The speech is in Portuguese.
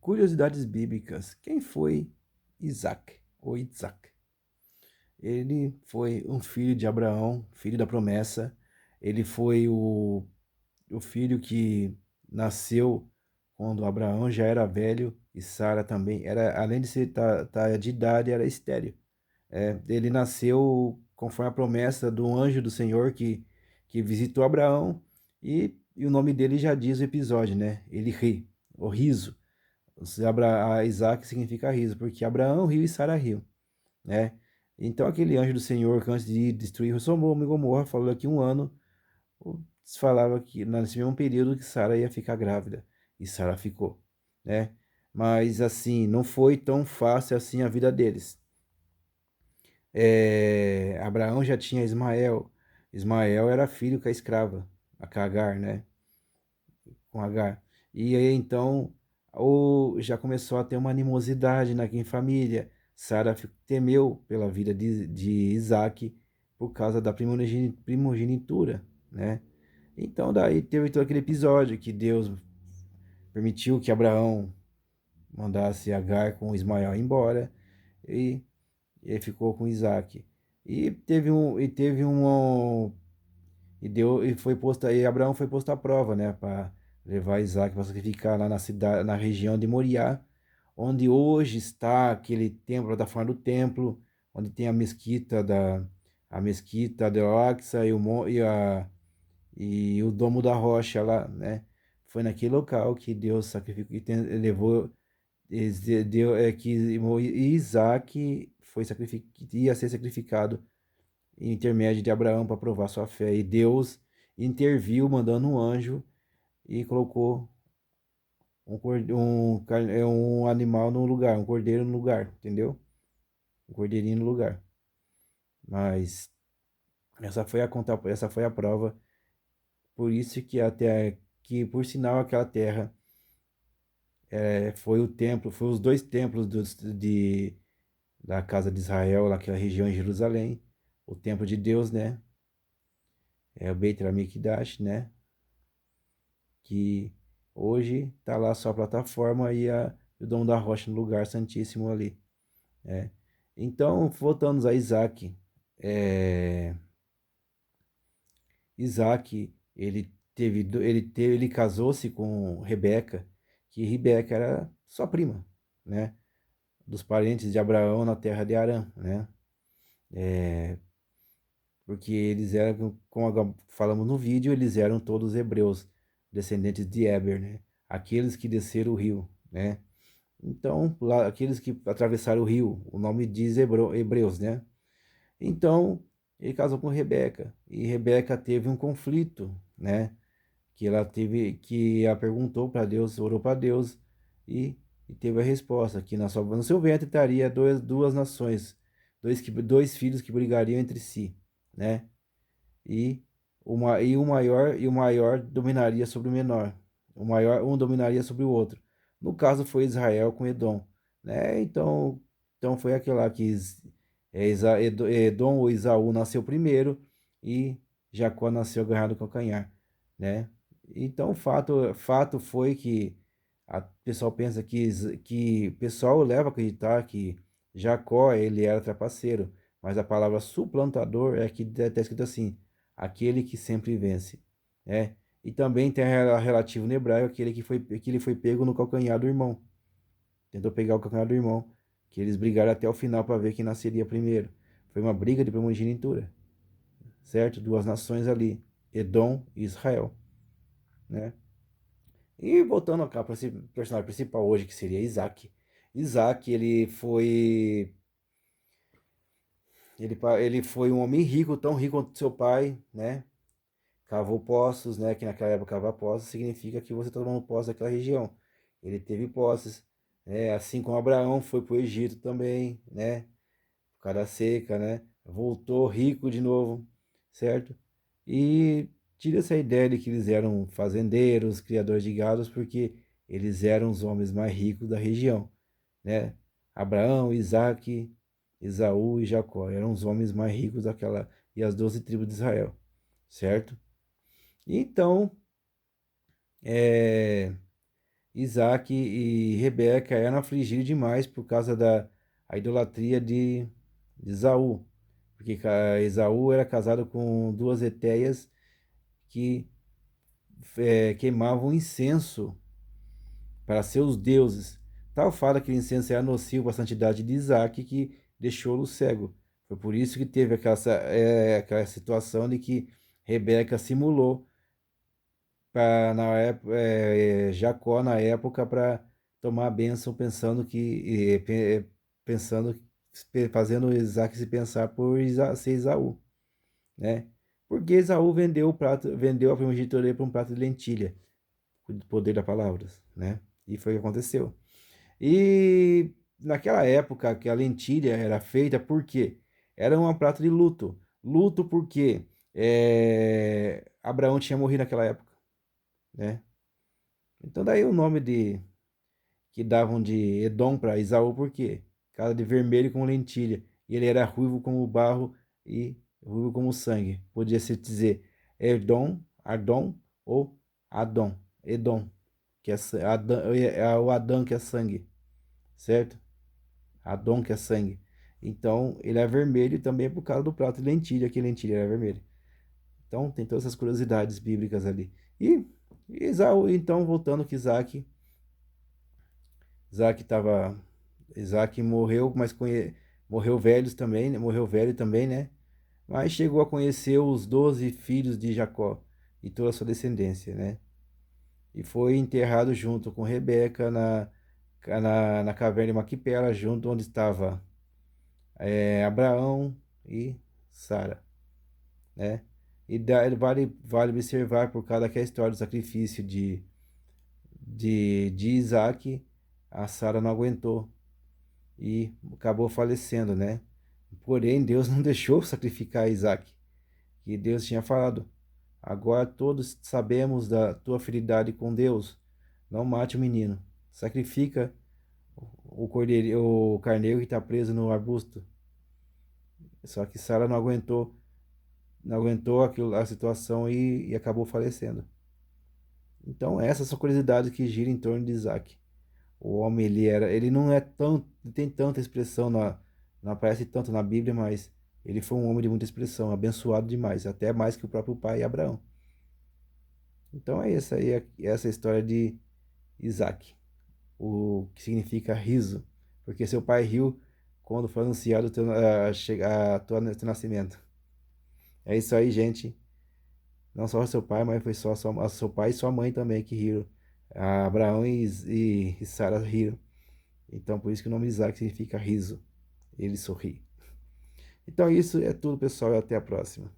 Curiosidades bíblicas. Quem foi Isaac ou Isaac? Ele foi um filho de Abraão, filho da promessa. Ele foi o filho que nasceu quando Abraão já era velho e Sara também era, além de ser de idade, era estéril. Ele nasceu conforme a promessa do anjo do Senhor que visitou Abraão e o nome dele já diz o episódio, né? Ele ri, o riso. Isaac significa riso, porque Abraão riu e Sara riu, né? Então aquele anjo do Senhor que antes de destruir Sodoma e Gomorra falou que um ano falava que nesse mesmo período que Sara ia ficar grávida e Sara ficou, né? Mas assim, não foi tão fácil assim a vida deles. Abraão já tinha Ismael. Ismael era filho com a escrava, a Cagar, né? Com Agar. E aí então já começou a ter uma animosidade naquela família. Sara temeu pela vida de Isaac por causa da primogenitura, né? Então daí teve todo aquele episódio que Deus permitiu que Abraão mandasse Agar com Ismael embora e ele ficou com Isaac. E foi posto aí, Abraão foi posto à prova, né, para levar Isaac para sacrificar lá na cidade, na região de Moriá, onde hoje está aquele templo, da forma do templo, onde tem a mesquita de Al-Aqsa e o domo da rocha lá, né? Foi naquele local que Deus sacrificou, levou, deu, que Isaac ia ser sacrificado em intermédio de Abraão para provar sua fé. E Deus interviu mandando um anjo e colocou um animal no lugar, um cordeiro no lugar, entendeu? Um cordeirinho no lugar. Mas essa foi a prova. Por isso que até que por sinal aquela terra foi o templo, foi os dois templos da casa de Israel, naquela região em Jerusalém, o templo de Deus, né? É o Beit HaMikdash, né? Que hoje está lá só a plataforma e o Dom da Rocha no lugar santíssimo ali, né? Então, voltamos a Isaac. É, Isaac, ele casou-se com Rebeca, que Rebeca era sua prima, né? Dos parentes de Abraão na terra de Arã, né? Porque eles eram, como falamos no vídeo, eles eram todos hebreus, descendentes de Eber, né? Aqueles que desceram o rio, né? Então, lá, aqueles que atravessaram o rio, o nome diz hebreus, né? Então, ele casou com Rebeca, e Rebeca teve um conflito, né? Que ela perguntou para Deus, orou para Deus, e, e teve a resposta, que no seu ventre estaria duas nações, dois filhos que brigariam entre si, né? E o maior dominaria sobre o menor. Um dominaria sobre o outro. No caso foi Israel com Edom, né? Então foi aquele lá que Edom ou Esaú nasceu primeiro e Jacó nasceu agarrado com o calcanhar, né? Então fato foi que o pessoal pensa que o pessoal leva a acreditar que Jacó ele era trapaceiro, mas a palavra suplantador é que está escrito assim: aquele que sempre vence, né? E também tem a relativo no hebraico, que ele foi pego no calcanhar do irmão. Tentou pegar o calcanhar do irmão, que eles brigaram até o final para ver quem nasceria primeiro. Foi uma briga de primogenitura, certo? Duas nações ali, Edom e Israel, né? E voltando cá para esse personagem principal hoje, que seria Isaac. Isaac, ele foi um homem rico, tão rico quanto seu pai, né? Cavou poços, né? Que naquela época cavar poços significa que você está tomando posse daquela região. Ele teve posses, né? Assim como Abraão foi para o Egito também, né? Por causa da seca, né? Voltou rico de novo, certo? E tira essa ideia de que eles eram fazendeiros, criadores de gados, porque eles eram os homens mais ricos da região, né? Abraão, Isaac, Esaú e Jacó eram os homens mais ricos daquela e as 12 tribos de Israel, certo? Então, é, Isaac e Rebeca eram afligidos demais por causa da a idolatria de Esaú. Porque Esaú era casado com duas etéias que queimavam incenso para seus deuses. Tal fala que o incenso era nocivo à santidade de Isaac que deixou-o cego. Foi por isso que teve aquela situação de que Rebeca simulou para Jacó na época para tomar a bênção pensando fazendo Isaac se pensar por ser Esaú, né? Porque Esaú vendeu a primogenitura dele por um prato de lentilha, o poder da palavra, né? E foi o que aconteceu. E naquela época que a lentilha era feita, por quê? Era um prato de luto. Luto porque Abraão tinha morrido naquela época, né? Então daí o nome de que davam de Edom para Esaú, por quê? Cara de vermelho com lentilha. E ele era ruivo como barro e ruivo como sangue. Podia se dizer Edom, Adom ou Adom, Edom, que é o Adão que é sangue, certo? Adom que é sangue. Então ele é vermelho também por causa do prato de lentilha, que lentilha era vermelha. Então tem todas essas curiosidades bíblicas ali. E Esaú, então voltando que Isaac tava. Isaac morreu, mas morreu velho também, né? Morreu velho também, né? Mas chegou a conhecer os 12 filhos de Jacó e toda a sua descendência, né? E foi enterrado junto com Rebeca na caverna de Maquipela, junto onde estava Abraão e Sara, né? E vale observar por causa daquela história do sacrifício de Isaac, a Sara não aguentou e acabou falecendo, né? Porém, Deus não deixou sacrificar Isaac, que Deus tinha falado. Agora todos sabemos da tua fidelidade com Deus. Não mate o menino. Sacrifica o carneiro que está preso no arbusto. Só que Sara não aguentou a situação e acabou falecendo. Então, essas são curiosidades que giram em torno de Isaac. O homem, ele não é tão, não tem tanta expressão não aparece tanto na Bíblia, mas ele foi um homem de muita expressão, abençoado demais, até mais que o próprio pai Abraão. Então é isso aí, essa história de Isaac, o que significa riso, porque seu pai riu quando foi anunciado teu nascimento. É isso aí, gente. Não só seu pai, mas foi só seu pai e sua mãe também que riram. Abraão e Sara riram. Então, por isso que o nome Isaac significa riso. Ele sorri. Então, isso é tudo, pessoal, e até a próxima.